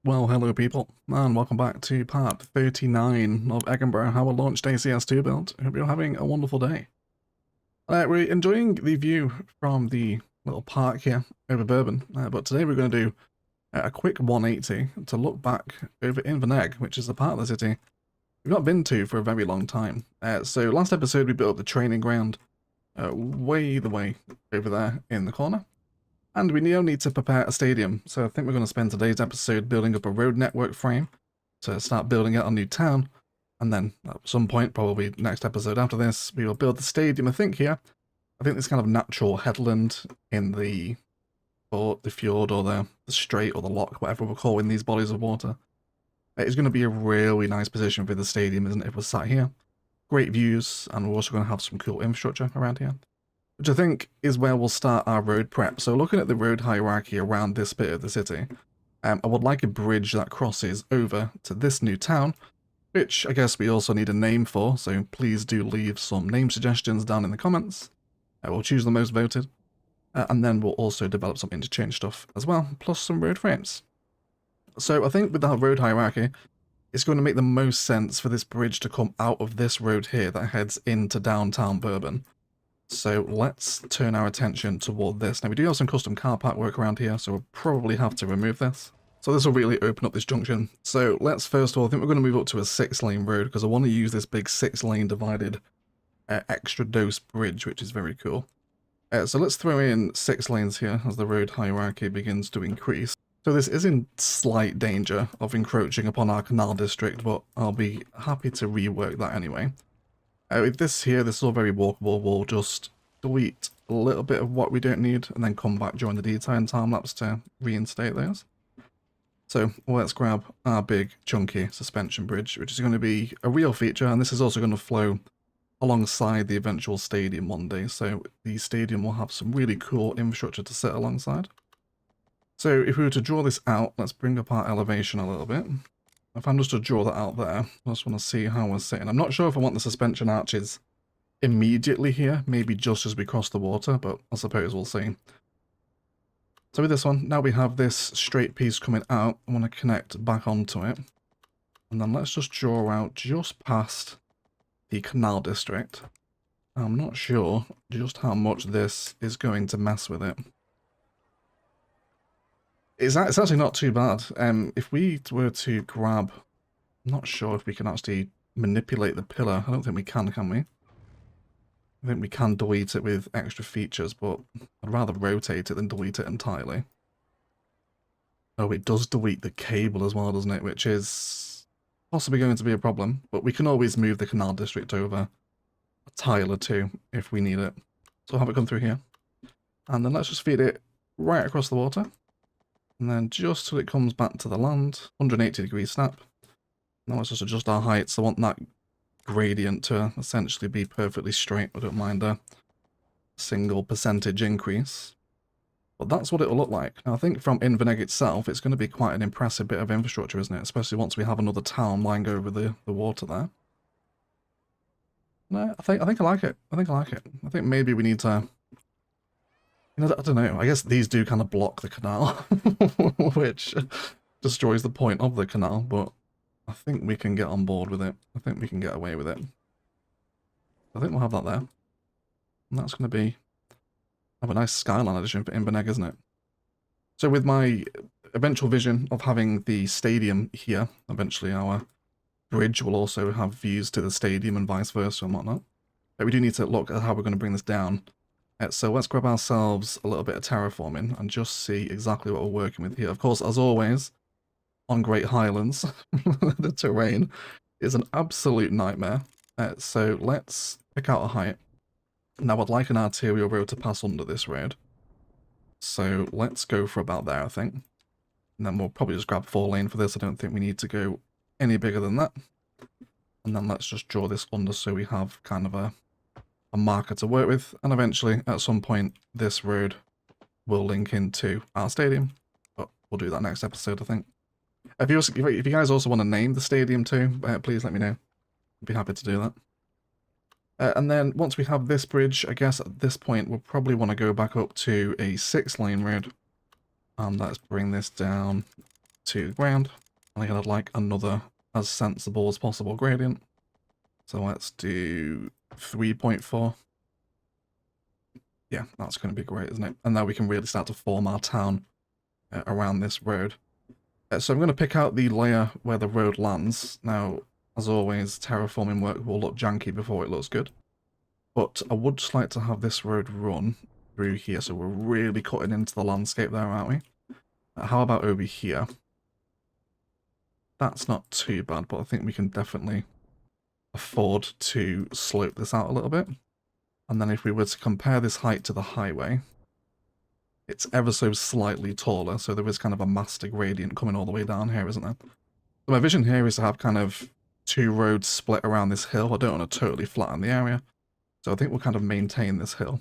Well, hello people, and welcome back to part 39 of Egginburgh, how I launched ACS2 build. Hope you're having a wonderful day. We're enjoying the view from the little park here over Bourbon, but today we're going to do a quick 180 to look back over Inverness, which is the part of the city we've not been to for a very long time. So last episode we built the training ground way the way over there in the corner. And we now need to prepare a stadium, so I think we're going to spend today's episode building up a road network frame to start building out a new town, and then at some point, probably next episode after this, we will build the stadium, I think here. I think this kind of natural headland in the fjord or the strait or the loch, whatever we're calling these bodies of water. It is going to be a really nice position for the stadium, isn't it, if we're sat here. Great views, and we're also going to have some cool infrastructure around here, which I think is where we'll start our road prep. So looking at the road hierarchy around this bit of the city, I would like a bridge that crosses over to this new town, which I guess we also need a name for, so please do leave some name suggestions down in the comments. We'll choose the most voted, and then we'll also develop some interchange stuff as well, plus some road frames. So I think with that road hierarchy, it's going to make the most sense for this bridge to come out of this road here that heads into downtown Bourbon. So let's turn our attention toward this. Now we do have some custom car park work around here, so we'll probably have to remove this. So this will really open up this junction. So let's first of all, I think we're going to move up to a 6-lane road because I want to use this big 6-lane divided extra dose bridge, which is very cool. So let's throw in 6 lanes here as the road hierarchy begins to increase. So this is in slight danger of encroaching upon our canal district, but I'll be happy to rework that anyway. With this here, this is all very walkable. We'll just delete a little bit of what we don't need and then come back during the detail and time-lapse to reinstate those. So let's grab our big chunky suspension bridge, which is going to be a real feature, and this is also going to flow alongside the eventual stadium one day. So the stadium will have some really cool infrastructure to sit alongside. So if we were to draw this out, let's bring up our elevation a little bit. If I'm just to draw that out there, I just want to see how we're sitting. I'm not sure if I want the suspension arches immediately here, maybe just as we cross the water, but I suppose we'll see. So with this one, now we have this straight piece coming out. I want to connect back onto it. And then let's just draw out just past the canal district. I'm not sure just how much this is going to mess with it. It's actually not too bad. If we were to grab... I'm not sure if we can actually manipulate the pillar. I don't think we can we? I think we can delete it with extra features, but I'd rather rotate it than delete it entirely. Oh, it does delete the cable as well, doesn't it? Which is possibly going to be a problem, but we can always move the canal district over a tile or two if we need it. So we'll have it come through here. And then let's just feed it right across the water. And then just till it comes back to the land, 180 degree snap. Now let's just adjust our heights. I want that gradient to essentially be perfectly straight. I don't mind a single percentage increase. But that's what it'll look like. Now I think from Inverness itself, it's going to be quite an impressive bit of infrastructure, isn't it? Especially once we have another town lying over the water there. No, I think I like it. I think maybe we need to... I don't know, I guess these do kind of block the canal, which destroys the point of the canal, but I think we can get on board with it. I think we can get away with it. I think we'll have that there. And that's going to be... have a nice skyline addition for Inverness, isn't it? So with my eventual vision of having the stadium here, eventually our bridge will also have views to the stadium and vice versa and whatnot. But we do need to look at how we're going to bring this down. So let's grab ourselves a little bit of terraforming and just see exactly what we're working with here. Of course, as always, on Great Highlands, the terrain is an absolute nightmare. So let's pick out a height. Now I'd like an arterial road to pass under this road. So let's go for about there, I think. And then we'll probably just grab 4 lane for this. I don't think we need to go any bigger than that. And then let's just draw this under so we have kind of a marker to work with, and eventually at some point this road will link into our stadium, but we'll do that next episode, I think. If you guys also want to name the stadium too, please let me know. I'd be happy to do that. And then once we have this bridge, I guess at this point we'll probably want to go back up to a 6-lane road, and let's bring this down to the ground. And again, I'd like another as sensible as possible gradient. So let's do 3.4. Yeah, that's going to be great, isn't it? And now we can really start to form our town around this road. So I'm going to pick out the layer where the road lands. Now, as always, terraforming work will look janky before it looks good. But I would just like to have this road run through here, so we're really cutting into the landscape there, aren't we? How about over here? That's not too bad, but I think we can definitely afford to slope this out a little bit. And then if we were to compare this height to the highway, it's ever so slightly taller, so there is kind of a master gradient coming all the way down here, isn't there? So my vision here is to have kind of two roads split around this hill. I don't want to totally flatten the area, so I think we'll kind of maintain this hill.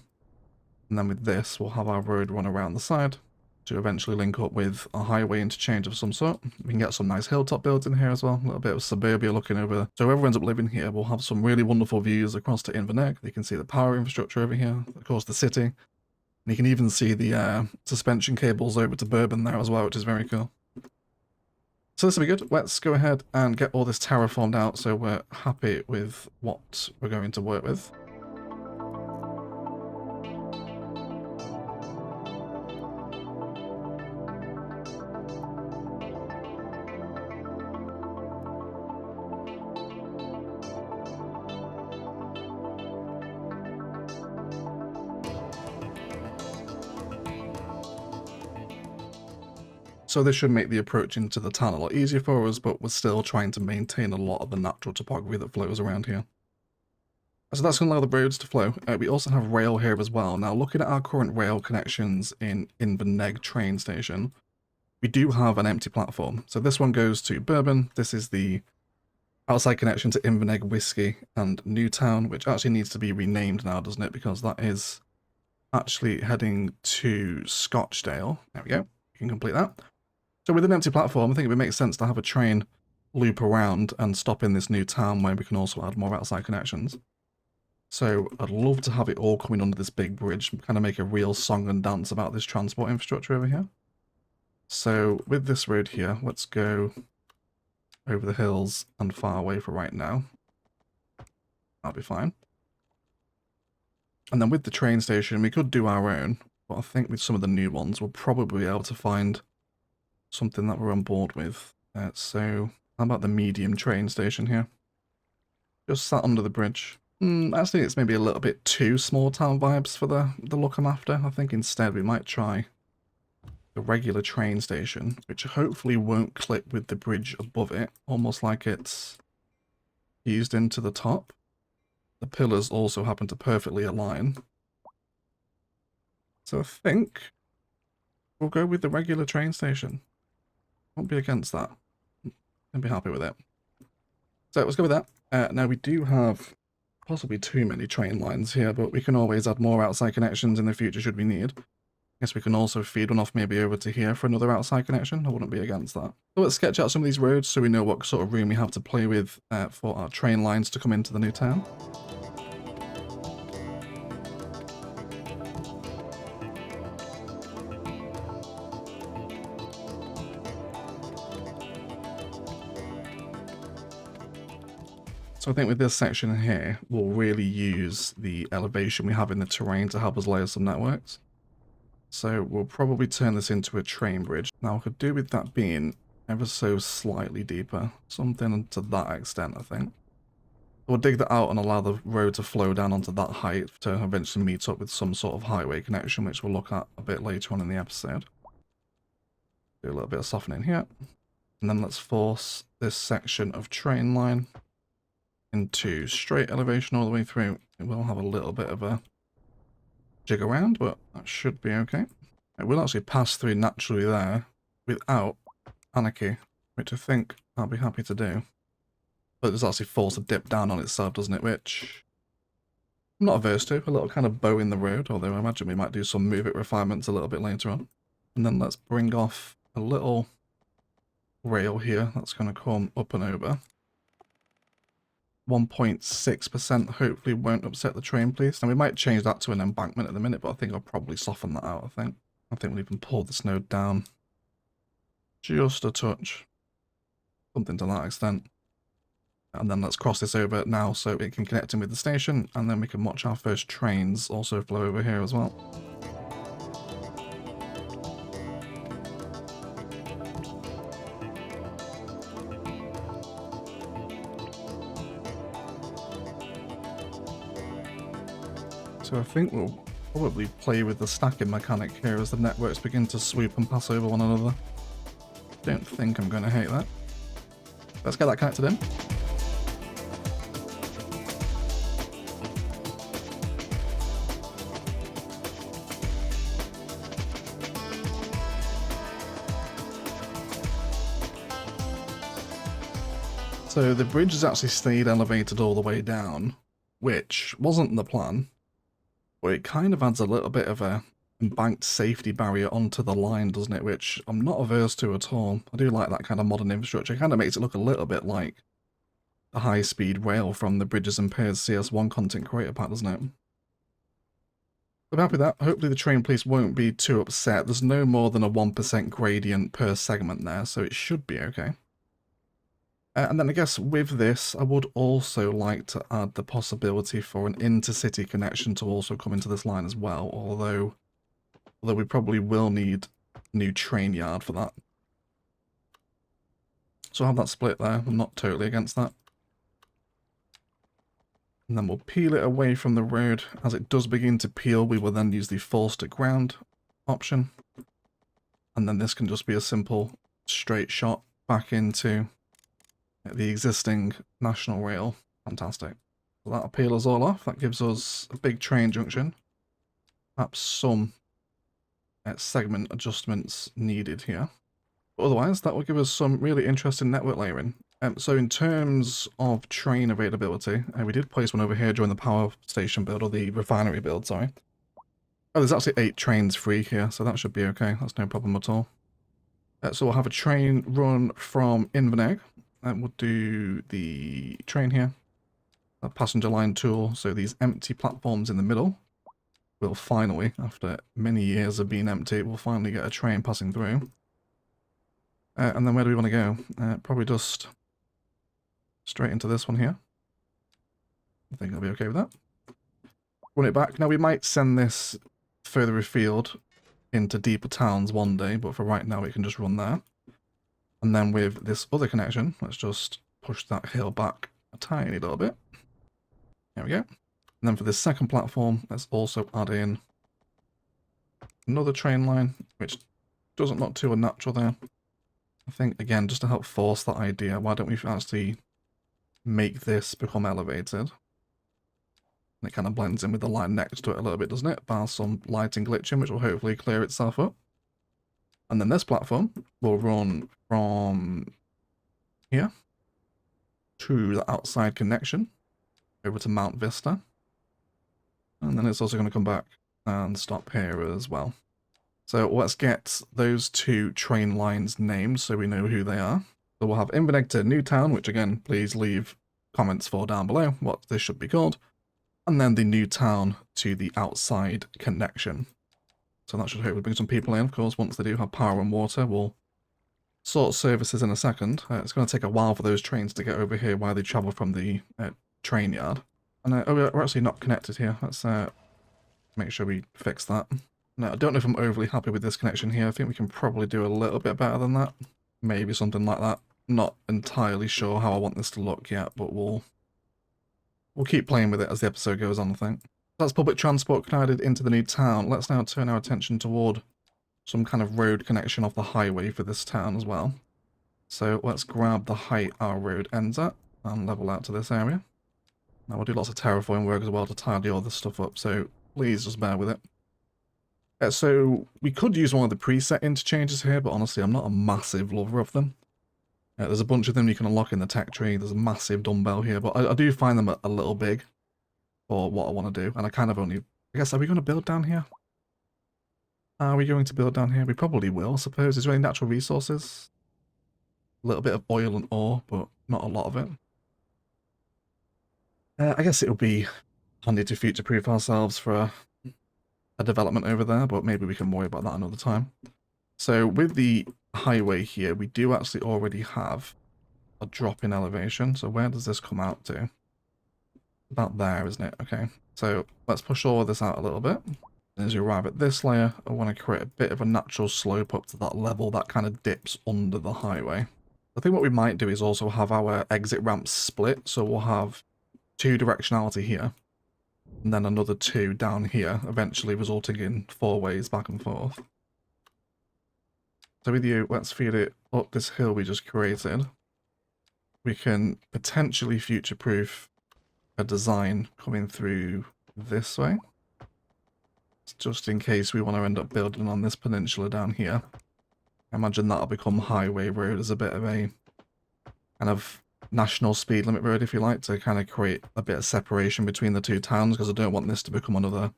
And then with this, we'll have our road run around the side to eventually link up with a highway interchange of some sort. We can get some nice hilltop builds in here as well, a little bit of suburbia looking over. So whoever ends up living here will have some really wonderful views across to Inverness. You can see the power infrastructure over here, of course the city, and you can even see the suspension cables over to Bourbon there as well, which is very cool. So this will be good. Let's go ahead and get all this terraformed out so we're happy with what we're going to work with. So this should make the approach into the town a lot easier for us, but we're still trying to maintain a lot of the natural topography that flows around here. So that's going to allow the roads to flow. We also have rail here as well. Now looking at our current rail connections in Inverness train station, we do have an empty platform. So this one goes to Bourbon. This is the outside connection to Inverness Whiskey and Newtown, which actually needs to be renamed now, doesn't it? Because that is actually heading to Scotchdale. There we go. You can complete that. So with an empty platform, I think it would make sense to have a train loop around and stop in this new town where we can also add more outside connections. So I'd love to have it all coming under this big bridge, kind of make a real song and dance about this transport infrastructure over here. So with this road here, let's go over the hills and far away for right now. That'll be fine. And then with the train station, we could do our own, but I think with some of the new ones, we'll probably be able to find something that we're on board with. So how about the medium train station here? Just sat under the bridge. Actually, it's maybe a little bit too small town vibes for the look I'm after. I think instead we might try the regular train station, which hopefully won't clip with the bridge above it, almost like it's fused into the top. The pillars also happen to perfectly align. So I think we'll go with the regular train station. Won't be against that. I'd be happy with it. So let's go with that. Now we do have possibly too many train lines here, but we can always add more outside connections in the future should we need. I guess we can also feed one off maybe over to here for another outside connection. I wouldn't be against that. So let's sketch out some of these roads so we know what sort of room we have to play with for our train lines to come into the new town. So I think with this section here, we'll really use the elevation we have in the terrain to help us layer some networks. So we'll probably turn this into a train bridge. Now I could do with that being ever so slightly deeper, something to that extent I think. We'll dig that out and allow the road to flow down onto that height to eventually meet up with some sort of highway connection, which we'll look at a bit later on in the episode. Do a little bit of softening here. And then let's force this section of train line into straight elevation all the way through. It will have a little bit of a jig around, but that should be okay. It will actually pass through naturally there without anarchy, which I think I'll be happy to do. But it's actually forced to dip down on itself, doesn't it? Which I'm not averse to. A little kind of bow in the road, although I imagine we might do some move it refinements a little bit later on. And then let's bring off a little rail here that's going to come up and over. 1.6% hopefully won't upset the train, please. And we might change that to an embankment at the minute, but I think I'll probably soften that out, I think we'll even pull this node down just a touch, something to that extent. And then let's cross this over now so it can connect in with the station, and then we can watch our first trains also flow over here as well. So I think we'll probably play with the stacking mechanic here as the networks begin to swoop and pass over one another. Don't think I'm going to hate that. Let's get that connected in. So the bridge has actually stayed elevated all the way down, which wasn't the plan, but it kind of adds a little bit of a embanked safety barrier onto the line, doesn't it? Which I'm not averse to at all. I do like that kind of modern infrastructure. It kind of makes it look a little bit like the high-speed rail from the Bridges and Piers CS1 content creator pack, doesn't it? I'm happy with that. Hopefully the train police won't be too upset. There's no more than a 1% gradient per segment there, so it should be okay. And then I guess with this, I would also like to add the possibility for an intercity connection to also come into this line as well, although we probably will need a new train yard for that. So I'll have that split there. I'm not totally against that. And then we'll peel it away from the road. As it does begin to peel, we will then use the force to ground option. And then this can just be a simple straight shot back into the existing national rail. Fantastic. So that'll peel us all off. That gives us a big train junction. Perhaps some segment adjustments needed here. But otherwise, that will give us some really interesting network layering. So in terms of train availability, we did place one over here during the power station build, or the refinery build, sorry. Oh, there's actually 8 trains free here, so that should be okay. That's no problem at all. So we'll have a train run from Inverness. We'll do the train here, a passenger line tool, so these empty platforms in the middle will finally, after many years of being empty, we'll finally get a train passing through. And then where do we want to go? Probably just straight into this one here. I think I'll be okay with that. Run it back. Now we might send this further afield into deeper towns one day, but for right now we can just run there. And then with this other connection, let's just push that hill back a tiny little bit. There we go. And then for this second platform, let's also add in another train line, which doesn't look too unnatural there. I think, again, just to help force that idea, why don't we actually make this become elevated? And it kind of blends in with the line next to it a little bit, doesn't it? Bar some lighting glitching, which will hopefully clear itself up. And then this platform will run from here to the outside connection over to Mount Vista. And then it's also going to come back and stop here as well. So let's get those 2 train lines named so we know who they are. So we'll have Inverness to Newtown, which again, please leave comments for down below what this should be called. And then the Newtown to the outside connection. So that should hopefully bring some people in. Of course, once they do have power and water, we'll sort services in a second. It's going to take a while for those trains to get over here while they travel from the train yard. And oh, we're actually not connected here. Let's make sure we fix that. Now, I don't know if I'm overly happy with this connection here. I think we can probably do a little bit better than that. Maybe something like that. Not entirely sure how I want this to look yet, but we'll keep playing with it as the episode goes on, I think. That's public transport connected into the new town. Let's now turn our attention toward some kind of road connection off the highway for this town as well. So let's grab the height our road ends at and level out to this area. Now we'll do lots of terraforming work as well to tidy all this stuff up, so please just bear with it. So we could use one of the preset interchanges here, but honestly I'm not a massive lover of them. There's a bunch of them you can unlock in the tech tree. There's a massive dumbbell here, but I do find them a little big for what I want to do. And I kind of only... I guess, are we going to build down here? Are we going to build down here? We probably will, I suppose. Is there any natural resources? A little bit of oil and ore, but not a lot of it. I guess it'll be handy to future-proof ourselves for a development over there, but maybe we can worry about that another time. So with the highway here, we do actually already have a drop in elevation. So where does this come out to? About there, isn't it? Okay. So let's push all of this out a little bit. As you arrive at this layer, I want to create a bit of a natural slope up to that level that kind of dips under the highway. I think what we might do is also have our exit ramps split. So we'll have 2 directionality here, and then another 2 down here, eventually resulting in 4 ways back and forth. So with you, let's feed it up this hill we just created. We can potentially future-proof a design coming through this way, just in case we want to end up building on this peninsula down here. I imagine that'll become highway road as a bit of a kind of national speed limit road, if you like, to kind of create a bit of separation between the 2 towns, because I don't want this to become another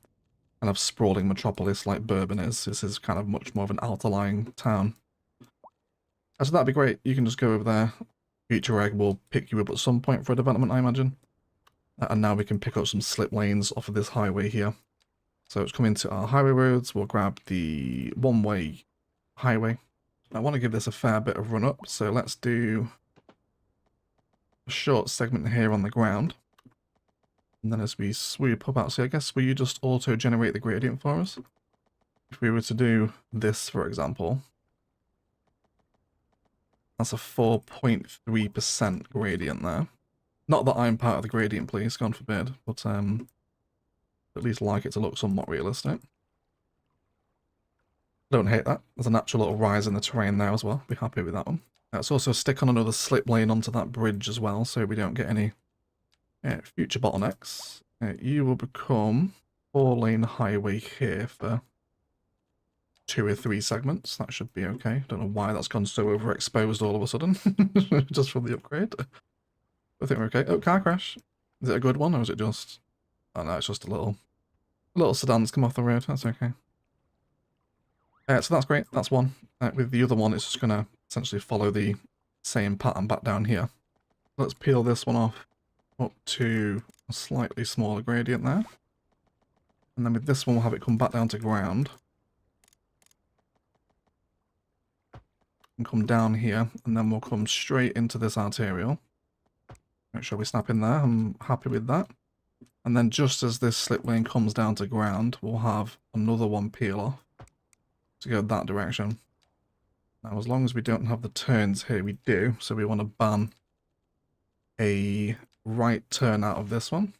kind of sprawling metropolis like Bourbon is. This is kind of much more of an outer-lying town. So that'd be great. You can just go over there. Future Egg will pick you up at some point for a development, I imagine. And now we can pick up some slip lanes off of this highway here. So it's coming to our highway roads. We'll grab the one-way highway. I want to give this a fair bit of run-up, so let's do a short segment here on the ground. And then as we sweep up out, so I guess will you just auto-generate the gradient for us? If we were to do this, for example, that's a 4.3% gradient there. Not that I'm part of the gradient, please, God forbid, but at least like it to look somewhat realistic. Don't hate that. There's a natural little rise in the terrain there as well. Be happy with that one. Let's also stick on another slip lane onto that bridge as well, so we don't get any future bottlenecks. You will become 4-lane highway here for 2 or 3 segments. That should be okay. Don't know why that's gone so overexposed all of a sudden, just from the upgrade. I think we're okay. Oh, car crash. Is it a good one, or is it just... Oh no, it's just a little sedans come off the road. That's okay. So that's great. That's one. With the other one, it's just going to essentially follow the same pattern back down here. Let's peel this one off up to a slightly smaller gradient there. And then with this one, we'll have it come back down to ground. And come down here, and then we'll come straight into this arterial. Make sure we snap in there. I'm happy with that. And then just as this slip lane comes down to ground, we'll have another one peel off to go that direction. Now, as long as we don't have the turns here, we do. So we want to ban a right turn out of this one.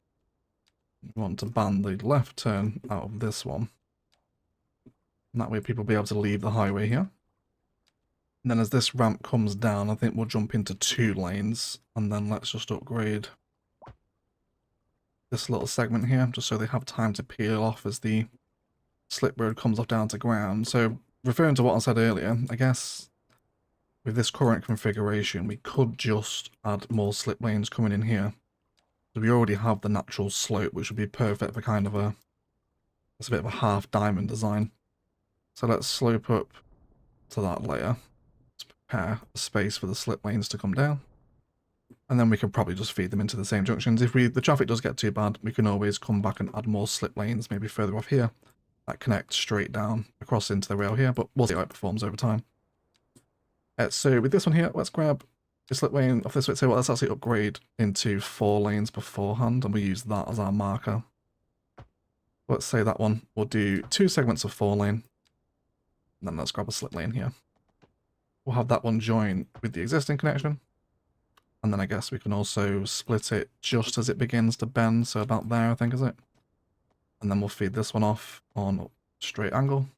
We want to ban the left turn out of this one. And that way people will be able to leave the highway here. And then as this ramp comes down, I think we'll jump into 2 lanes. And then let's just upgrade this little segment here, just so they have time to peel off as the slip road comes off down to ground. So referring to what I said earlier, I guess with this current configuration, we could just add more slip lanes coming in here. So we already have the natural slope, which would be perfect for kind of it's a bit of a half diamond design. So let's slope up to that layer. Let's prepare a space for the slip lanes to come down. And then we can probably just feed them into the same junctions. If the traffic does get too bad, we can always come back and add more slip lanes, maybe further off here, that connect straight down across into the rail here, but we'll see how it performs over time. So with this one here, let's grab the slip lane off this way. So let's actually upgrade into 4 lanes beforehand, and we use that as our marker. Let's say that one. We'll do 2 segments of 4 lane, and then let's grab a slip lane here. We'll have that one join with the existing connection. And then I guess we can also split it just as it begins to bend, so about there I think is it. And then we'll feed this one off on a straight angle,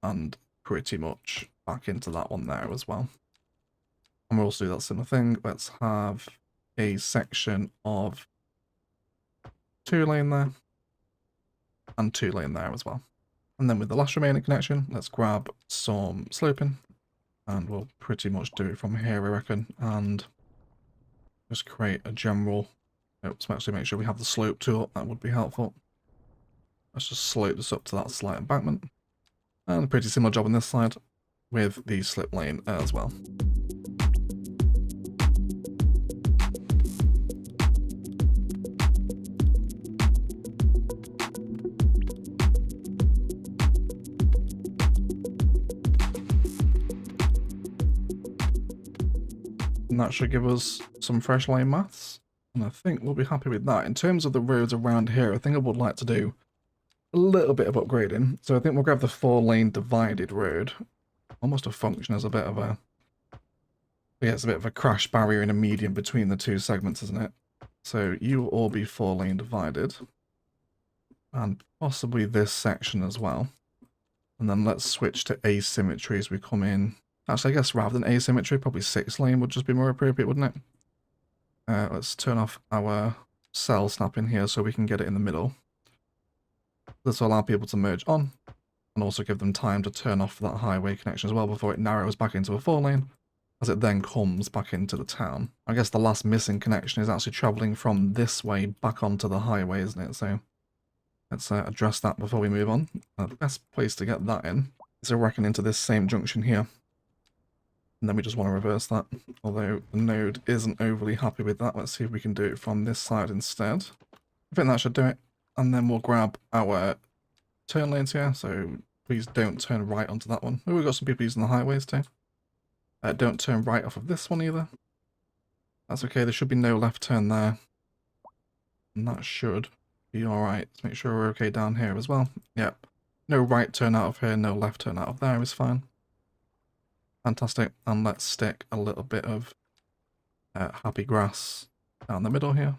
and pretty much back into that one there as well. And we'll also do that similar thing. Let's have a section of 2 lane there, and 2 lane there as well. And then with the last remaining connection, let's grab some sloping, and we'll pretty much do it from here I reckon, and just create a general, let's actually make sure we have the slope tool, that would be helpful. Let's just slope this up to that slight embankment. And a pretty similar job on this side with the slip lane as well. And that should give us some fresh lane maths. And I think we'll be happy with that. In terms of the roads around here, I think I would like to do a little bit of upgrading. So I think we'll grab the 4-lane divided road. Almost to function as a bit of a... Yeah, it's a bit of a crash barrier in a median between the two segments, isn't it? So you will all be 4-lane divided. And possibly this section as well. And then let's switch to asymmetry as we come in. Actually, I guess rather than asymmetry, probably 6-lane would just be more appropriate, wouldn't it? Let's turn off our cell snapping here so we can get it in the middle. This will allow people to merge on, and also give them time to turn off that highway connection as well before it narrows back into a 4-lane, as it then comes back into the town. I guess the last missing connection is actually travelling from this way back onto the highway, isn't it? So let's address that before we move on. The best place to get that in is, I reckon, into this same junction here. And then we just want to reverse that, although the node isn't overly happy with that. Let's see if we can do it from this side instead. I think that should do it. And then we'll grab our turn lanes here, so please don't turn right onto that one. Oh, we've got some people using the highways too. Don't turn right off of this one either. That's okay, there should be no left turn there. And that should be alright. Let's make sure we're okay down here as well. Yep. No right turn out of here, no left turn out of there is fine. Fantastic. And let's stick a little bit of happy grass down the middle here.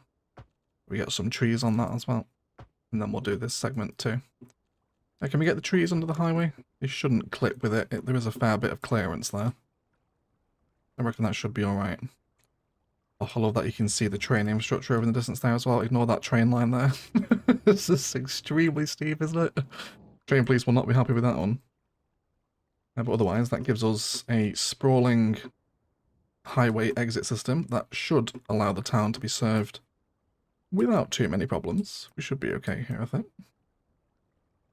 We get some trees on that as well. And then we'll do this segment too. Can we get the trees under the highway? They shouldn't clip with it. There is a fair bit of clearance there. I reckon that should be alright. I love that you can see the train infrastructure over in the distance there as well. Ignore that train line there. This is extremely steep, isn't it? Train police will not be happy with that one. But otherwise, that gives us a sprawling highway exit system that should allow the town to be served without too many problems. We should be okay here, I think.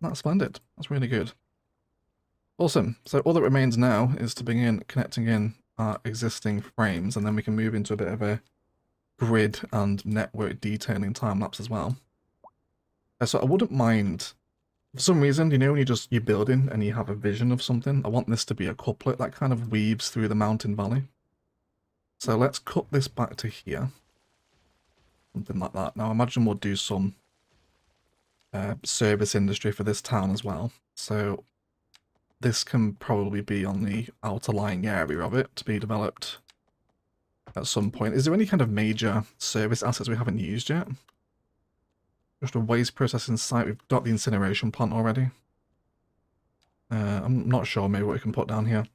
That's splendid. That's really good. Awesome. So all that remains now is to begin connecting in our existing frames, and then we can move into a bit of a grid and network detailing time-lapse as well. So I wouldn't mind... For some reason, you know, when you're building and you have a vision of something, I want this to be a couplet that kind of weaves through the mountain valley. So let's cut this back to here. Something like that. Now, I imagine we'll do some service industry for this town as well. So this can probably be on the outer lying area of it to be developed at some point. Is there any kind of major service assets we haven't used yet? Just a waste processing site. We've got the incineration plant already. I'm not sure maybe what we can put down here.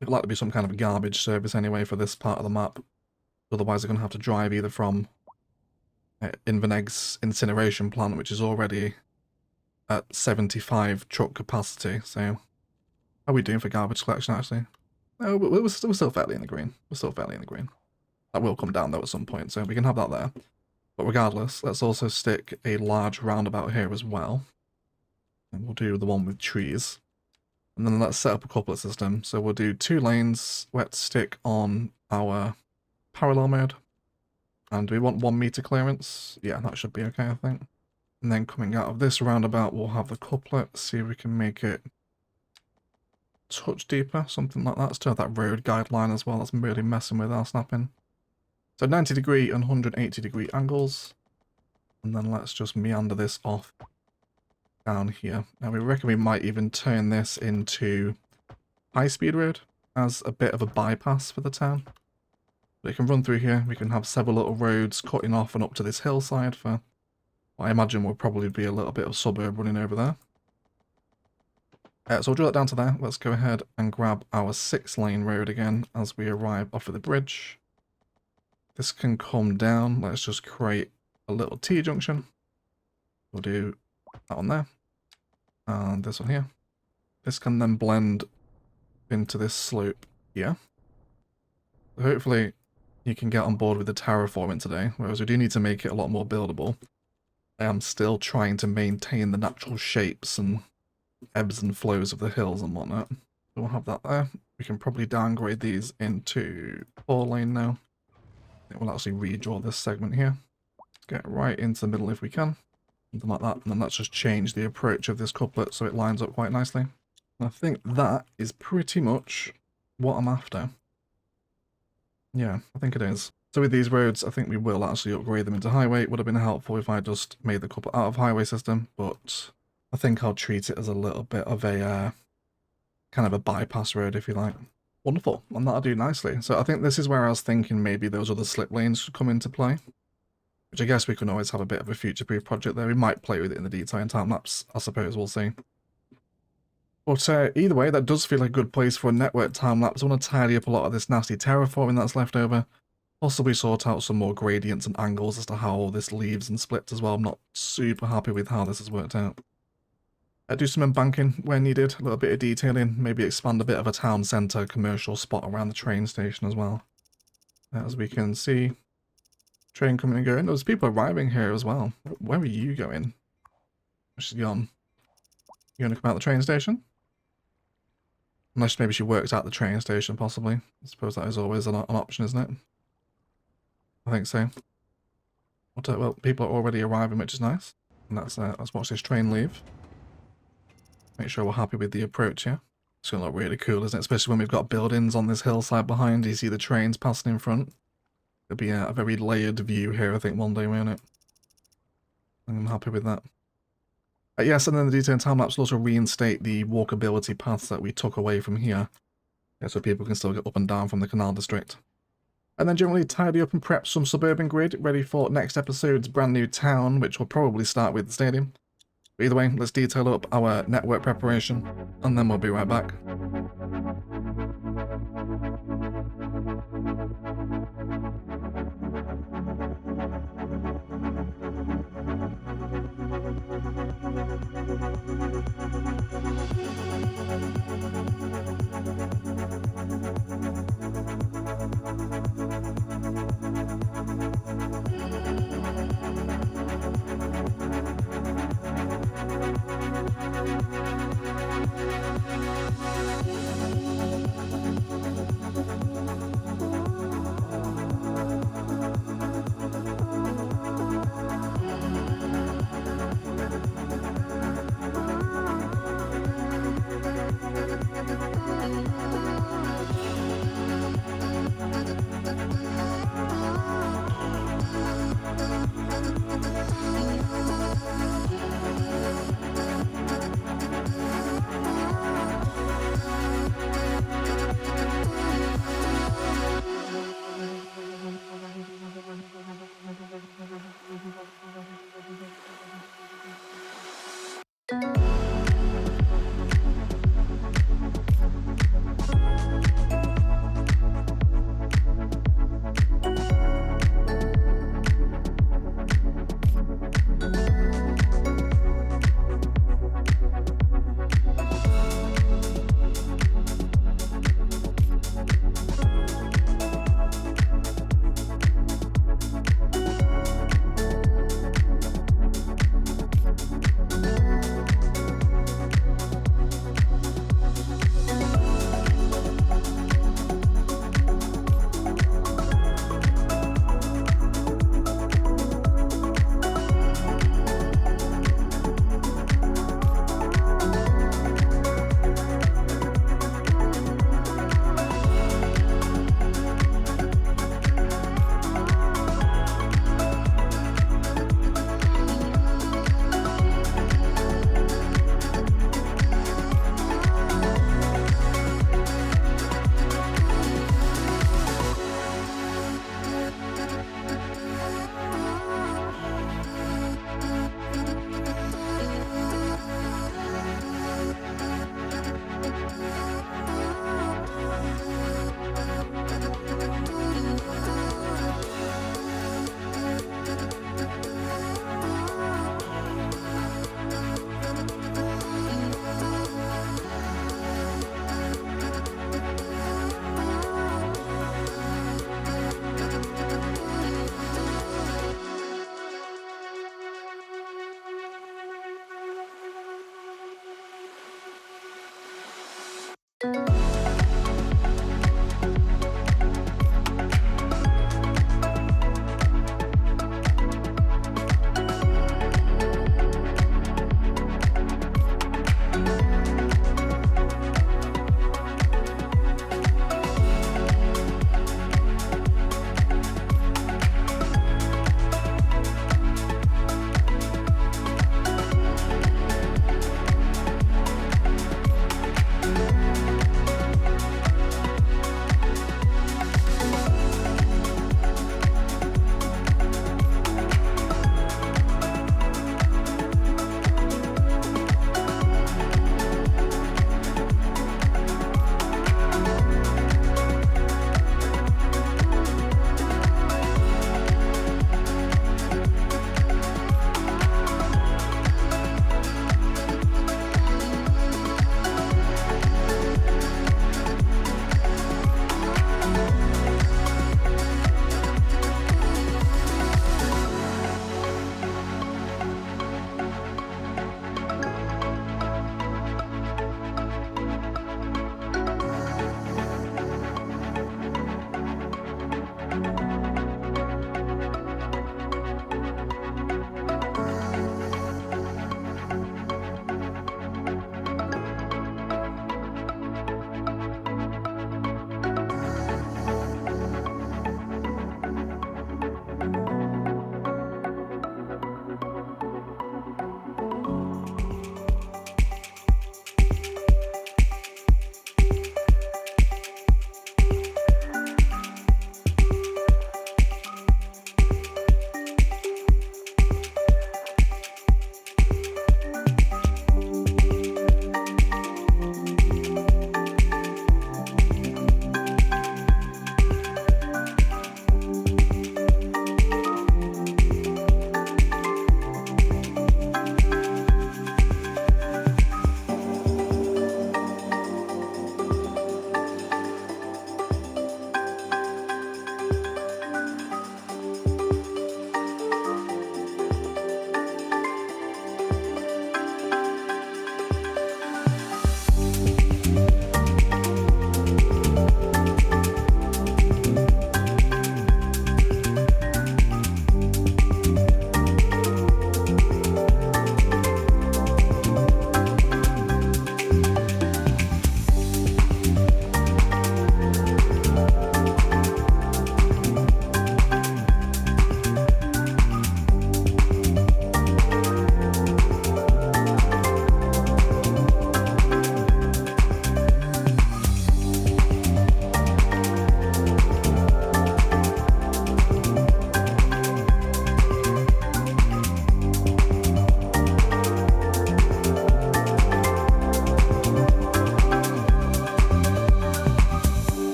It'd like to be some kind of garbage service anyway for this part of the map. Otherwise they're going to have to drive either from Inverneg's incineration plant, which is already at 75 truck capacity. So how are we doing for garbage collection actually? No, we're still fairly in the green. We're still fairly in the green. That will come down though at some point, so we can have that there. But regardless, let's also stick a large roundabout here as well. And we'll do the one with trees. And then let's set up a couplet system. So we'll do 2 lanes. Let's stick on our parallel mode. And do we want 1 meter clearance? Yeah, that should be okay, I think. And then coming out of this roundabout, we'll have the couplet. See if we can make it touch deeper, something like that. Let's turn that road guideline as well. That's really messing with our snapping. So 90 degree and 180 degree angles. And then let's just meander this off down here. Now we reckon we might even turn this into high-speed road as a bit of a bypass for the town. But it can run through here. We can have several little roads cutting off and up to this hillside for what I imagine will probably be a little bit of suburb running over there. So we'll draw that down to there. Let's go ahead and grab our 6-lane road again as we arrive off of the bridge. This can come down. Let's just create a little T-junction. We'll do that one there. And this one here. This can then blend into this slope here. So hopefully you can get on board with the terraforming today, whereas we do need to make it a lot more buildable. I am still trying to maintain the natural shapes and ebbs and flows of the hills and whatnot. So we'll have that there. We can probably downgrade these into 4-lane now. I think we'll actually redraw this segment here. Get right into the middle if we can. Something like that. And then let's just change the approach of this couplet so it lines up quite nicely. And I think that is pretty much what I'm after. Yeah, I think it is. So with these roads, I think we will actually upgrade them into highway. It would have been helpful if I just made the couple out of highway system, but I think I'll treat it as a little bit of a kind of a bypass road, if you like. Wonderful, and that'll do nicely. So I think this is where I was thinking maybe those other slip lanes should come into play, which I guess we can always have a bit of a future-proof project there. We might play with it in the detail in time-lapse, I suppose, we'll see. But either way, that does feel like a good place for a network time-lapse. I want to tidy up a lot of this nasty terraforming that's left over. Possibly sort out some more gradients and angles as to how all this leaves and splits as well. I'm not super happy with how this has worked out. Do some embanking where needed, a little bit of detailing, maybe expand a bit of a town centre commercial spot around the train station as well. As we can see, train coming and going. There's people arriving here as well. Where are you going? She's gone. You going to come out the train station? Unless maybe she works at the train station, possibly. I suppose that is always an option, isn't it? I think so. Well, people are already arriving, which is nice. And let's watch this train leave. Make sure we're happy with the approach here. It's going to look really cool, isn't it? Especially when we've got buildings on this hillside behind. You see the trains passing in front. It'll be a very layered view here, I think, one day, won't it? I'm happy with that. Yes, and then the detailed time-lapse will also reinstate the walkability paths that we took away from here. Yeah, so people can still get up and down from the canal district. And then generally tidy up and prep some suburban grid, ready for next episode's brand new town, which will probably start with the stadium. But either way, let's detail up our network preparation, and then we'll be right back.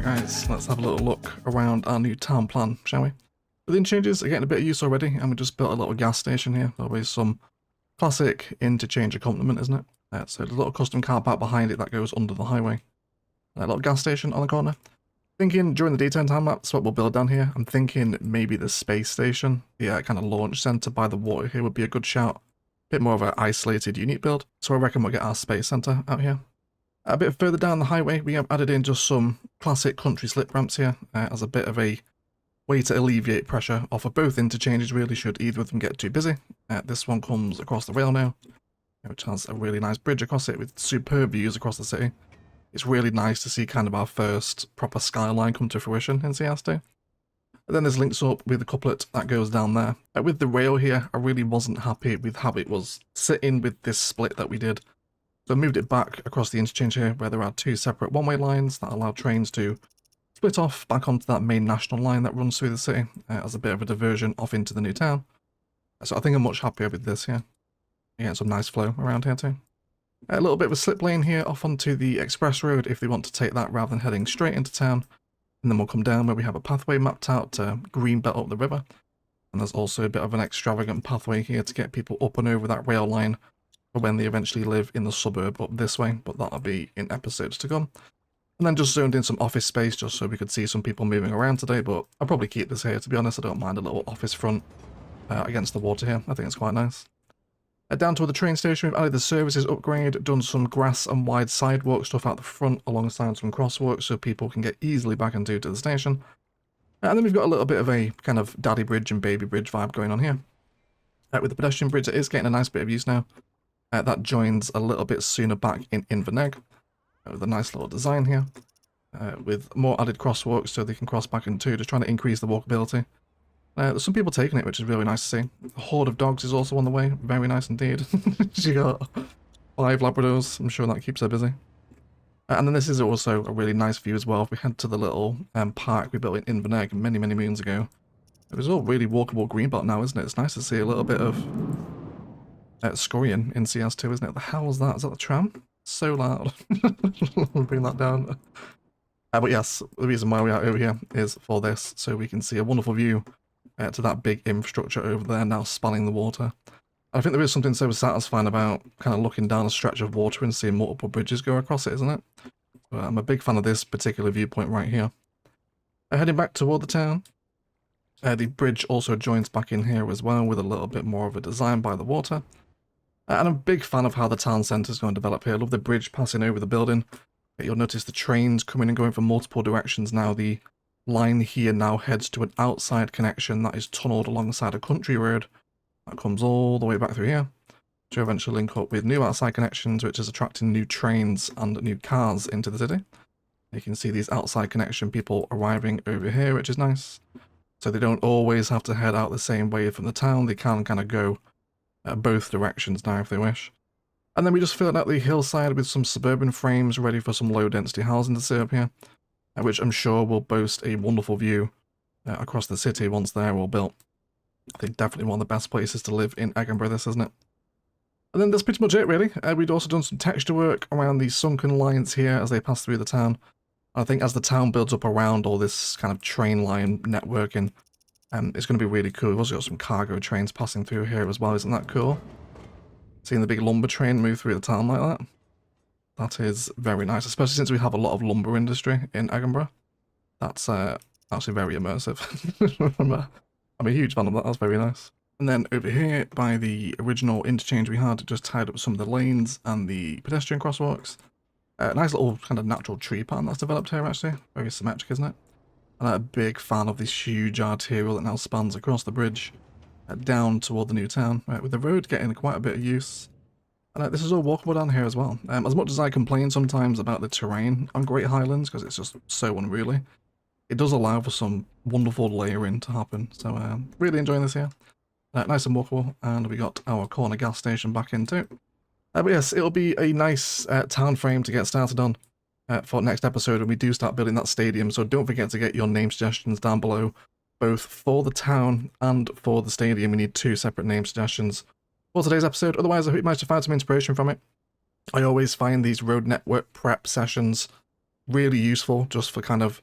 guys, let's have a little look around our new town plan, shall we? The interchanges are getting a bit of use already, and we just built a little gas station here. Always some classic interchange accompaniment, isn't it? So there's a little custom car park behind it that goes under the highway. A little gas station on the corner. Thinking during the daytime time-lapse what we'll build down here, I'm thinking maybe the space station, the kind of launch center by the water here would be a good shout. Bit more of an isolated, unique build, so I reckon we'll get our space center out here. A bit further down the highway, we have added in just some classic country slip ramps here as a bit of a way to alleviate pressure off of both interchanges, really, should either of them get too busy. This one comes across the rail now, which has a really nice bridge across it with superb views across the city. It's really nice to see kind of our first proper skyline come to fruition in CS2. And then there's links up with the couplet that goes down there. With the rail here, I really wasn't happy with how it was sitting with this split that we did. So I moved it back across the interchange here, where there are two separate one-way lines that allow trains to split off back onto that main national line that runs through the city as a bit of a diversion off into the new town. So I think I'm much happier with this here. You get some nice flow around here too. A little bit of a slip lane here off onto the express road if they want to take that rather than heading straight into town. And then we'll come down where we have a pathway mapped out to green belt up the river. And there's also a bit of an extravagant pathway here to get people up and over that rail line for when they eventually live in the suburb up this way, but that'll be in episodes to come. And then just zoned in some office space just so we could see some people moving around today, but I'll probably keep this here, to be honest. I don't mind a little office front against the water here. I think it's quite nice. Down toward the train station, we've added the services upgrade, done some grass and wide sidewalk stuff out the front alongside some crosswalks so people can get easily back and to the station. And then we've got a little bit of a kind of daddy bridge and baby bridge vibe going on here. With the pedestrian bridge, it is getting a nice bit of use now. That joins a little bit sooner back in Inverness, with a nice little design here, with more added crosswalks so they can cross back in two, just trying to increase the walkability. There's some people taking it, which is really nice to see. A horde of dogs is also on the way, very nice indeed. She got 5 Labradors, I'm sure that keeps her busy. And then this is also a really nice view as well. If we head to the little park we built in Inverness many moons ago, it was all really walkable greenbelt now, isn't it? It's nice to see a little bit of scurrying in CS2, isn't it? The hell was that? Is that the tram? So loud. I'll bring that down. But yes, the reason why we are over here is for this, so we can see a wonderful view to that big infrastructure over there now spanning the water. I think there is something so satisfying about kind of looking down a stretch of water and seeing multiple bridges go across it, isn't it? So I'm a big fan of this particular viewpoint right here. Heading back toward the town, the bridge also joins back in here as well with a little bit more of a design by the water. And I'm a big fan of how the town centre is going to develop here. I love the bridge passing over the building. You'll notice the trains coming and going from multiple directions now. The line here now heads to an outside connection that is tunnelled alongside a country road that comes all the way back through here to eventually link up with new outside connections, which is attracting new trains and new cars into the city. You can see these outside connection people arriving over here, which is nice. So they don't always have to head out the same way from the town. They can kind of go both directions now if they wish. And then we just filled out the hillside with some suburban frames ready for some low density housing to sit up here, which I'm sure will boast a wonderful view across the city once they're all built. I think definitely one of the best places to live in Egginburgh, this, isn't it? And then that's pretty much it, really. We'd also done some texture work around these sunken lines here as they pass through the town. I think as the town builds up around all this kind of train line networking, it's going to be really cool. We've also got some cargo trains passing through here as well. Isn't that cool? Seeing the big lumber train move through the town like that. That is very nice, especially since we have a lot of lumber industry in Egginburgh. That's actually very immersive. I'm a huge fan of that. That's very nice. And then over here by the original interchange we had, just tied up some of the lanes and the pedestrian crosswalks. Nice little kind of natural tree pattern that's developed here, actually. Very symmetric, isn't it? And I'm a big fan of this huge arterial that now spans across the bridge down toward the new town, with the road getting quite a bit of use. And this is all walkable down here as well. As much as I complain sometimes about the terrain on Great Highlands, because it's just so unruly, it does allow for some wonderful layering to happen. So really enjoying this here. Nice and walkable, and we got our corner gas station back in too. But yes, it'll be a nice town frame to get started on for next episode when we do start building that stadium. So don't forget to get your name suggestions down below, both for the town and for the stadium. We need 2 separate name suggestions for today's episode. Otherwise, I hope you managed to find some inspiration from it. I always find these road network prep sessions really useful, just for kind of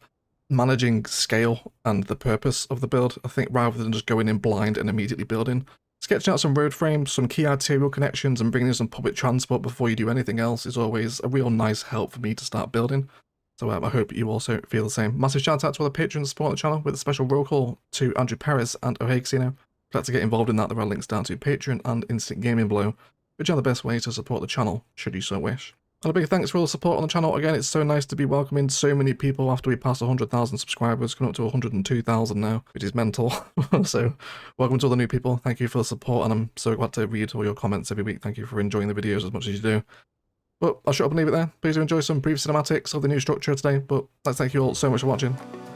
managing scale and the purpose of the build, I think, rather than just going in blind and immediately building. Sketching out some road frames, some key arterial connections, and bringing in some public transport before you do anything else is always a real nice help for me to start building. So I hope you also feel the same. Massive shout out to all the patrons supporting the channel, with a special roll call to Andrew Perez and Ohei Casino. If you'd like to get involved in that, there are links down to Patreon and Instant Gaming below, which are the best ways to support the channel, should you so wish. And a big thanks for all the support on the channel. Again, it's so nice to be welcoming so many people after we passed 100,000 subscribers, coming up to 102,000 now, which is mental. So welcome to all the new people. Thank you for the support, and I'm so glad to read all your comments every week. Thank you for enjoying the videos as much as you do. But I'll shut up and leave it there. Please do enjoy some brief cinematics of the new structure today, but let's thank you all so much for watching.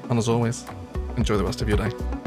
And as always, enjoy the rest of your day.